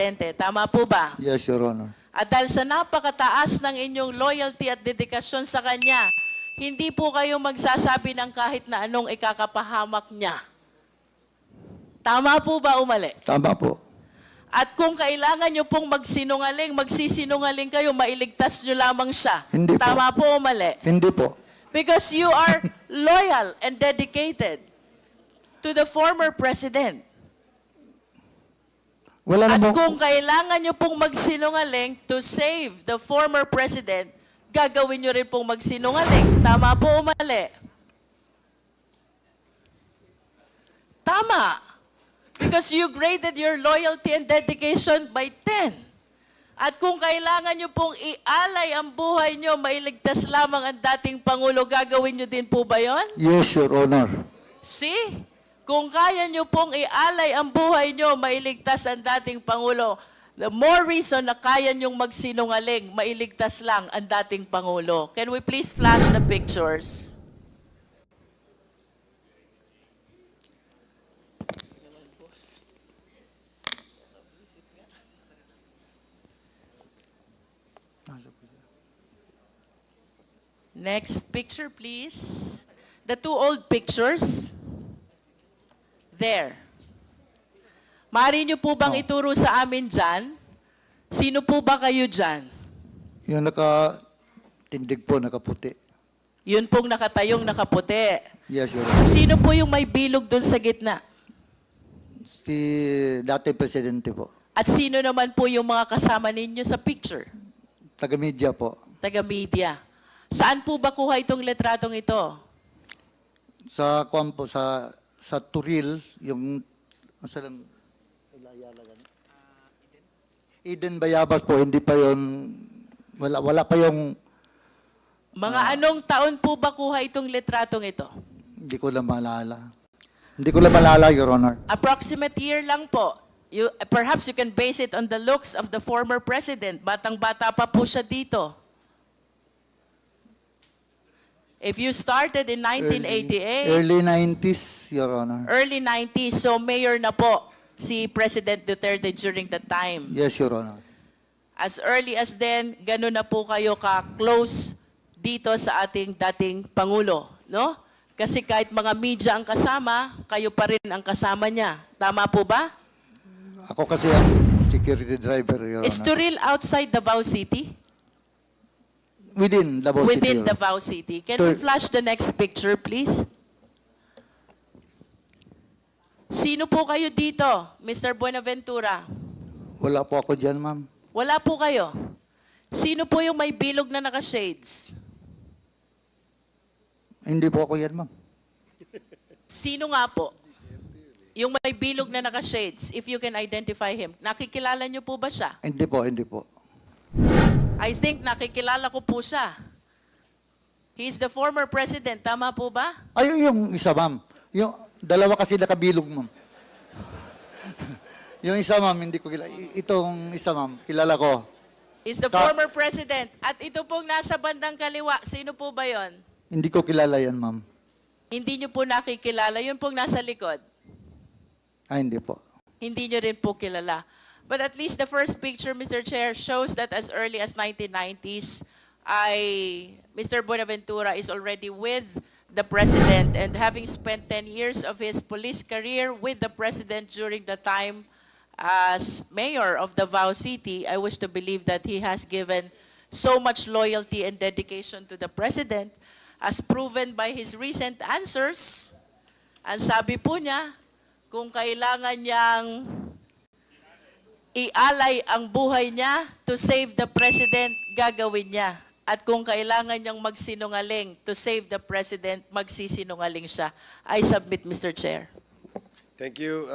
Presidente. Tama po ba? Yes, Your Honor. At dahil sa napakataas ng inyong loyalty at dedikasyon sa Kanya, hindi po kayo magsasabi ng kahit na anong ikakapahamak niya. Tama po ba o mali? Tama po. At kung kailangan nyo pong magsinungaling, magsisinungaling kayo, mailigtas nyo lamang siya. Hindi po. Tama po o mali? Hindi po. Because you are loyal and dedicated to the former president. Wala At namang... kung kailangan nyo pong magsinungaling to save the former president, gagawin nyo rin pong magsinungaling. Tama po o mali? Tama. Because you graded your loyalty and dedication by 10. At kung kailangan nyo pong ialay ang buhay nyo, mailigtas lamang ang dating Pangulo, gagawin nyo din po ba yon? Yes, Your Honor. See? Kung kaya nyo pong ialay ang buhay nyo, mailigtas ang dating Pangulo, the more reason na kaya nyong magsinungaling, mailigtas lang ang dating Pangulo. Can we please flash the pictures? Next picture, please. The two old pictures. There. Maaari niyo po bang ituro sa amin dyan? Sino po ba kayo dyan? Yung nakatindig po, nakaputi. Yun pong nakatayong nakaputi. Yes, Your Honor. Sino po yung may bilog doon sa gitna? Si dating presidente po. At sino naman po yung mga kasama ninyo sa picture? Taga-media po. Taga-media. Saan po ba kuha itong letratong ito? Sa kuwan po, sa Turil, yung masalang Eden Bayabas po, hindi pa yon, wala pa yung, Mga anong taon po ba kuha itong letratong ito? hindi ko lang maalala. Hindi ko lang maalala, Your Honor. Approximate year lang po. Perhaps you can base it on the looks of the former president. Batang-bata pa po siya dito. If you started in 1988, Early 90s, Your Honor. early 90s, so mayor na po si President Duterte during that time. Yes, Your Honor. As early as then, gano'n na po kayo ka-close dito sa ating dating Pangulo, no? Kasi kahit mga media ang kasama, kayo pa rin ang kasama niya. Tama po ba? Ako kasi ang security driver, Your Is Honor. Turil outside Davao City? Within Davao City, Within Your Honor. Davao City. Can we flash the next picture, please? Sino po kayo dito, Mr. Buenaventura? Wala po ako dyan, ma'am. Wala po kayo. Sino po yung may bilog na naka-shades? Hindi po ako yan, ma'am. Sino nga po? Yung may bilog na naka-shades, if you can identify him. Nakikilala niyo po ba siya? Hindi po, hindi po. I think nakikilala ko po siya. He's the former president. Tama po ba? Ay, yung isa, ma'am. Yung dalawa kasi nakabilog, ma'am. Yung isa, ma'am, hindi ko kilala. Itong isa, ma'am, kilala ko. He's the former president. At ito pong nasa bandang kaliwa, sino po ba yon? Hindi ko kilala yan, ma'am. Hindi niyo po nakikilala. Yun pong nasa likod. Ay, hindi po. Hindi niyo rin po kilala. But at least the first picture, Mr. Chair, shows that as early as 1990s, Mr. Buenaventura is already with the President and having spent 10 years of his police career with the President during the time as mayor of Davao City, I wish to believe that he has given so much loyalty and dedication to the President as proven by his recent answers. Ang sabi po niya, kung kailangan niyang ialay ang buhay niya to save the President, gagawin niya. At kung kailangan niyang magsinungaling to save the President, magsisinungaling siya. I submit, Mr. Chair. Thank you.